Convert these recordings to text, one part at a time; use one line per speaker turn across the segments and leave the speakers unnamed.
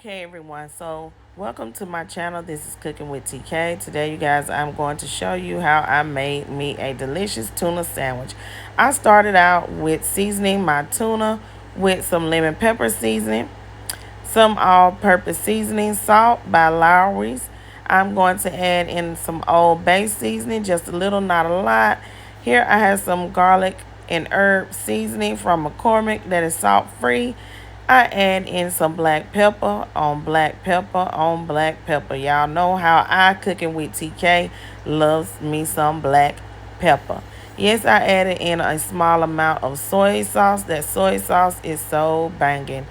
Okay, everyone, so welcome to my channel. This is Cooking with TK. Today, you guys, I'm going to show you how I made me a delicious tuna sandwich. I started out with seasoning my tuna with some lemon pepper seasoning, some all-purpose seasoning, salt by Lowry's. I'm going to add in some Old Bay seasoning, just a little, not a lot. Here I have some garlic and herb seasoning from McCormick that is salt-free. I add in some black pepper on black pepper on black pepper. Y'all know how I cooking with TK loves me some black pepper. Yes, I added in a small amount of soy sauce. That soy sauce is so banging.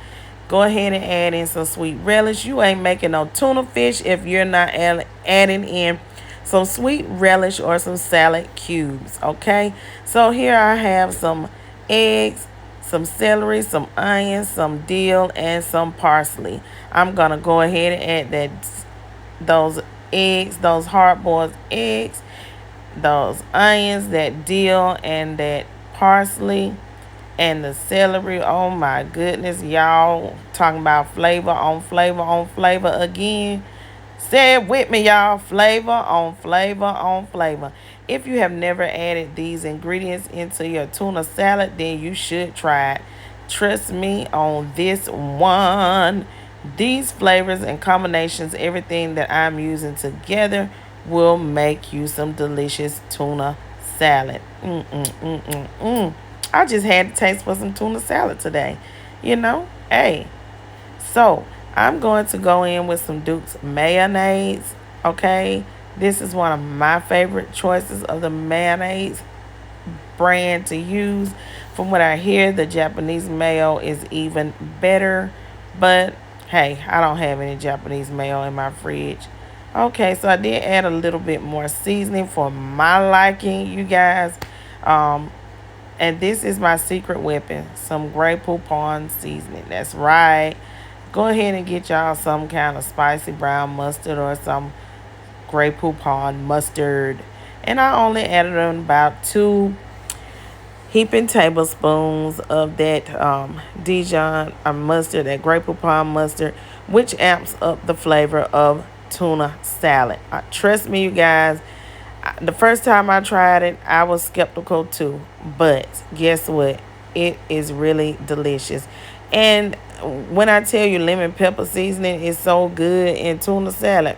Go ahead and add in some sweet relish. You ain't making no tuna fish if you're not adding in some sweet relish or some salad cubes. Okay, so here I have some eggs, some celery, some onions, some dill, and some parsley. I'm gonna go ahead and add those eggs, those hard-boiled eggs, those onions, that dill, and that parsley, and the celery. Oh my goodness, y'all, talking about flavor on flavor on flavor again. Say it with me, y'all. Flavor on flavor on flavor. If you have never added these ingredients into your tuna salad, then you should try it. Trust me on this one. These flavors and combinations, everything that I'm using together, will make you some delicious tuna salad. I just had to taste for some tuna salad today. Hey. So I'm going to go in with some Duke's mayonnaise. Okay, this is one of my favorite choices of the mayonnaise brand to use. From what I hear, the Japanese mayo is even better. But hey, I don't have any Japanese mayo in my fridge. Okay, so I did add a little bit more seasoning for my liking, you guys. Um, and this is my secret weapon, some Grey Poupon seasoning. That's right. Go ahead and get y'all some kind of spicy brown mustard or some Grey Poupon mustard. And I only added in about 2 heaping tablespoons of that Dijon mustard, that Grey Poupon mustard, which amps up the flavor of tuna salad. Trust me, you guys, the first time I tried it, I was skeptical too. But guess what? It is really delicious. And when I tell you lemon pepper seasoning is so good in tuna salad,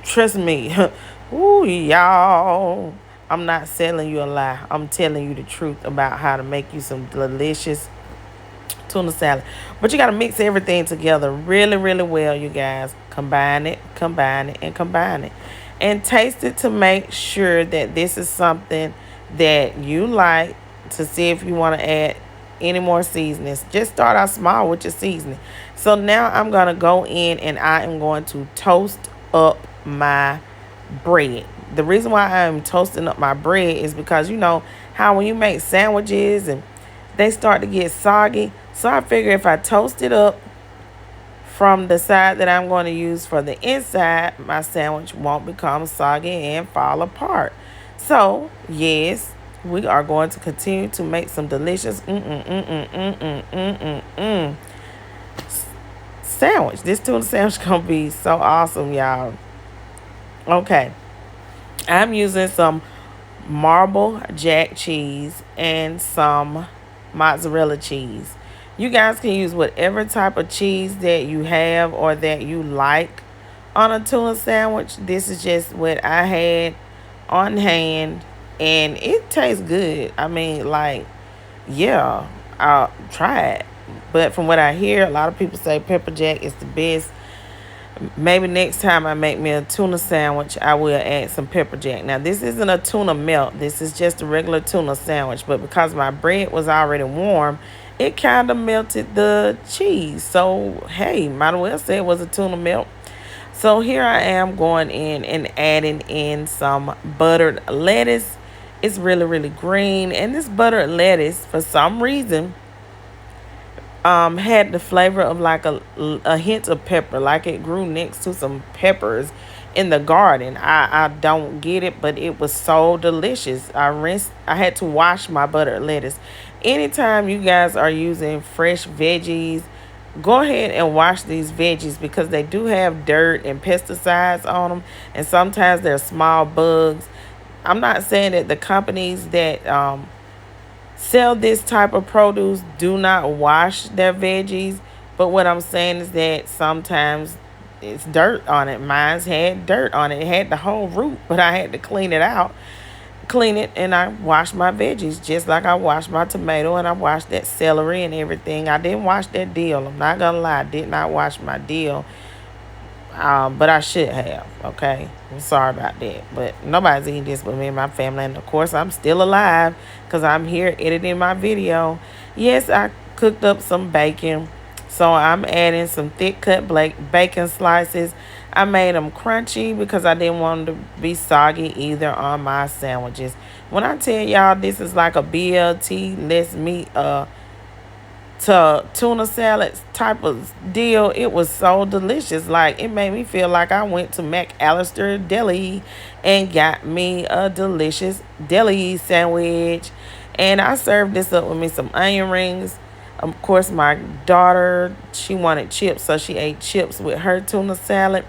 trust me. Ooh, y'all. I'm not selling you a lie. I'm telling you the truth about how to make you some delicious tuna salad. But you got to mix everything together really, really well, you guys. Combine it, combine it, and combine it. And taste it to make sure that this is something that you like, to see if you want to add any more seasonings. Just start out small with your seasoning. So now I'm going to go in and I am going to toast up my bread. The reason why I'm toasting up my bread is because you know how when you make sandwiches and they start to get soggy. So I figure if I toast it up from the side that I'm going to use for the inside, my sandwich won't become soggy and fall apart. So yes, we are going to continue to make some delicious sandwich. This tuna sandwich gonna be so awesome, y'all. Okay, I'm using some marble jack cheese and some mozzarella cheese. You guys can use whatever type of cheese that you have or that you like on a tuna sandwich. This is just what I had on hand, and it tastes good. I mean, like, yeah, I'll try it. But from what I hear, a lot of people say pepper jack is the best. Maybe next time I make me a tuna sandwich, I will add some pepper jack. Now, this isn't a tuna melt. This is just a regular tuna sandwich. But because my bread was already warm, it kind of melted the cheese. So, hey, might as well say it was a tuna melt. So here I am going in and adding in some buttered lettuce. It's really, really green. And this buttered lettuce, for some reason, had the flavor of like a hint of pepper, like it grew next to some peppers in the garden. I don't get it, but it was so delicious. I had to wash my buttered lettuce, Anytime you guys are using fresh veggies, go ahead and wash these veggies because they do have dirt and pesticides on them, and sometimes they're small bugs. I'm not saying that the companies that sell this type of produce do not wash their veggies, but what I'm saying is that sometimes it's dirt on it. Mine's had dirt on it. It had the whole root, but I had to clean it out, clean it, and I wash my veggies just like I wash my tomato and I wash that celery and everything. I didn't wash that dill. I'm not gonna lie, I did not wash my dill. But I should have. Okay, I'm sorry about that. But nobody's eating this but me and my family, and of course I'm still alive because I'm here editing my video. Yes, I cooked up some bacon, so I'm adding some thick cut bacon slices. I made them crunchy because I didn't want them to be soggy either on my sandwiches. When I tell y'all this is like a BLT, let's meet to tuna salad type of deal, it was so delicious. Like, it made me feel like I went to McAllister Deli and got me a delicious deli sandwich. And I served this up with me some onion rings. Of course, my daughter, she wanted chips, so she ate chips with her tuna salad.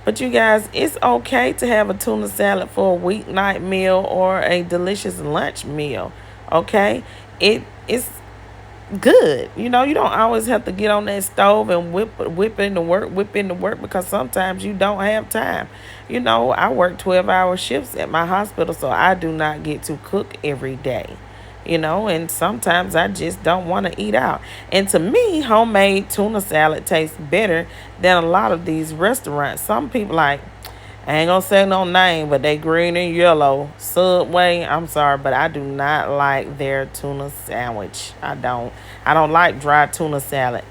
But you guys, it's okay to have a tuna salad for a weeknight meal or a delicious lunch meal. Okay, it's good. You know, you don't always have to get on that stove and whip into work because sometimes you don't have time. You know, I work 12-hour shifts at my hospital, so I do not get to cook every day. You know, and sometimes I just don't want to eat out. And to me, homemade tuna salad tastes better than a lot of these restaurants. Some people like, I ain't gonna say no name, but they green and yellow. Subway, I'm sorry, but I do not like their tuna sandwich. I don't like dry tuna salad.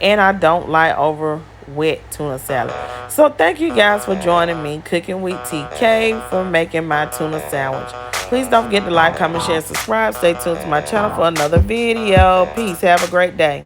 And I don't like over wet tuna salad. So thank you guys for joining me, Cooking with TK, for making my tuna sandwich. Please don't forget to like, comment, share, subscribe. Stay tuned to my channel for another video. Peace. Have a great day.